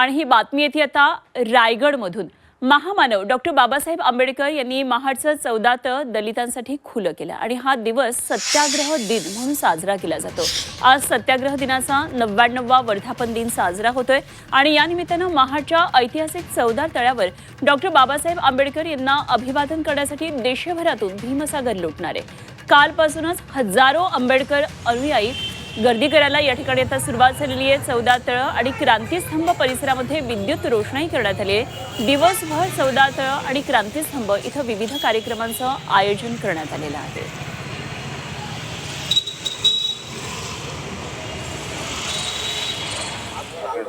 आणि ही बातमी येते आता रायगडमधून। महामानव डॉक्टर बाबासाहेब आंबेडकर यांनी महाडचं 14 तळ दलितांसाठी खुलं केलं आणि हा दिवस सत्याग्रह दिन म्हणून साजरा केला जातो। आज सत्याग्रह दिनाचा 99वा वर्धापन दिन साजरा होतोय आणि या निमित्तानं महाडच्या ऐतिहासिक 14 तळ्यावर डॉक्टर बाबासाहेब आंबेडकर यांना अभिवादन करण्यासाठी देशभरातून भीमसागर लुटणार आहे। कालपासूनच हजारो आंबेडकर अनुयायी गर्दी करायला या ठिकाणी आता सुरुवात झालेली आहे। 14 तळ आणि क्रांतीस्तंभ परिसरामध्ये विद्युत रोषणाई करण्यात आली आहे। दिवसभर 14 तळ आणि क्रांतीस्तंभ इथं विविध कार्यक्रमांचं आयोजन करण्यात आलेलं आहे।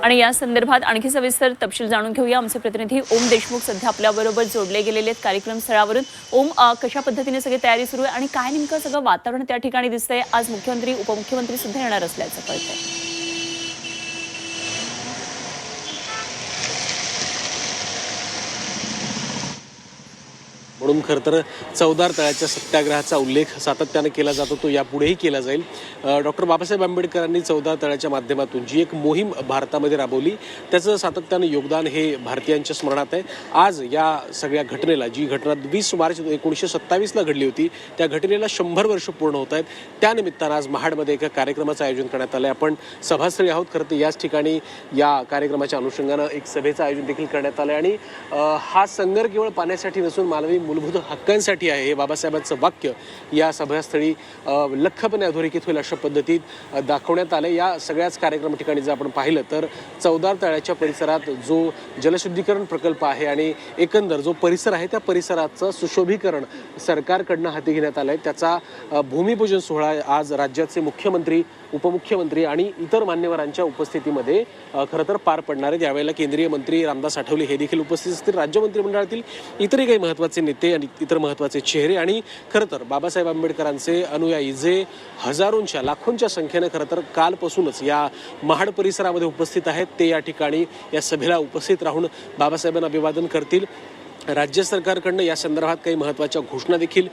आणि या संदर्भात आणखी सविस्तर तपशील जाणून घेऊया। आमचे प्रतिनिधी ओम देशमुख सध्या आपल्याबरोबर जोडले गेलेले आहेत कार्यक्रम स्थळावरून। ओम, कशा पद्धतीने सगळी तयारी सुरू आहे आणि काय नेमकं सगळं वातावरण त्या ठिकाणी दिसतंय? आज मुख्यमंत्री उपमुख्यमंत्री सुद्धा येणार असल्याचं कळतंय। म्हणून खरं तर 14 तळ्याच्या सत्याग्रहाचा उल्लेख सातत्याने केला जातो, तो यापुढेही केला जाईल। डॉक्टर बाबासाहेब आंबेडकरांनी 14 तळ्याच्या माध्यमातून जी एक मोहीम भारतामध्ये राबवली, त्याचं सातत्याने योगदान हे भारतीयांच्या स्मरणात आहे। आज या सगळ्या घटनेला, जी घटना 20 मार्च 1927ला घडली होती, त्या घटनेला 100 वर्ष पूर्ण होत आहेत। त्यानिमित्तानं आज महाडमध्ये एका कार्यक्रमाचं आयोजन करण्यात आलं आहे। आपण सभास्थळी आहोत। खरं तर याच ठिकाणी या कार्यक्रमाच्या अनुषंगानं एक सभेचं आयोजन देखील करण्यात आलं आहे आणि हा संघर्ष केवळ पाण्यासाठी नसून मानवी मूलभूत हक्कांसाठी आहे, हे बाबासाहेबांचं वाक्य या सभास्थळी लख्खपणे अधोरेखित होईल अशा पद्धतीत दाखवण्यात आलं। या सगळ्याच कार्यक्रम ठिकाणी जर आपण पाहिलं तर 14 तळ्याच्या परिसरात जो जलशुद्धीकरण प्रकल्प आहे आणि एकंदर जो परिसर आहे, त्या परिसराचं सुशोभीकरण सरकारकडनं हाती घेण्यात आलं आहे। त्याचा भूमिपूजन सोहळा आज राज्याचे मुख्यमंत्री, उपमुख्यमंत्री आणि इतर मान्यवरांच्या उपस्थितीमध्ये खरं तर पार पडणार आहे। यावेळेला केंद्रीय मंत्री रामदास आठवले हे देखील उपस्थित असतील, राज्य मंत्रिमंडळातील इतरही काही महत्त्वाचे नेते आणि इतर महत्त्वाचे चेहरे आणि खरं तर बाबासाहेब आंबेडकरांचे अनुयायी जे हजारोंच्या, लाखोंच्या संख्येने खरं तर कालपासूनच या महाड परिसरामध्ये उपस्थित आहेत, ते या ठिकाणी या सभेला उपस्थित राहून बाबासाहेबांना अभिवादन करतील। राज्य सरकारकडनं या संदर्भात काही महत्त्वाच्या घोषणा देखील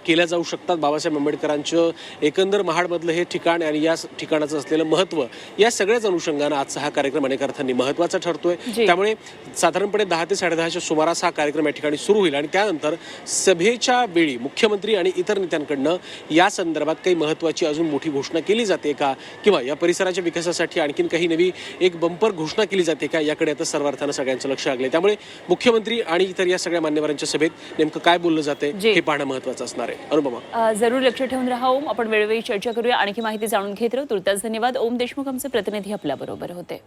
केल्या जाऊ शकतात। बाबासाहेब आंबेडकरांचं एकंदर महाडमधलं हे ठिकाण आणि या ठिकाणाचं असलेलं महत्त्व, या सगळ्याच अनुषंगानं आजचा हा कार्यक्रम अनेक अर्थांनी महत्त्वाचा ठरतोय। त्यामुळे साधारणपणे 10 ते 10:30च्या सुमारास हा कार्यक्रम या ठिकाणी सुरू होईल आणि त्यानंतर सभेच्या वेळी मुख्यमंत्री आणि इतर नेत्यांकडनं या संदर्भात काही महत्त्वाची अजून मोठी घोषणा केली जाते का, किंवा या परिसराच्या विकासासाठी आणखीन काही नवी एक बंपर घोषणा केली जाते का, याकडे आता सर्व अर्थानं सगळ्यांचं लक्ष लागलंय। त्यामुळे मुख्यमंत्री आणि इतर या सगळ्या मान्यवरांच्या सभेत नेमकं काय बोललं जाते हे पाहणं महत्त्वाचं असणार आहे। अनुपमा, जरूर लक्ष ठेवून राहा ओम, आपण वेळोवेळी चर्चा करूया, आणखी माहिती जाणून घेत राहू। तुर्तास धन्यवाद। ओम देशमुख आमचे प्रतिनिधी आपल्याबरोबर होते।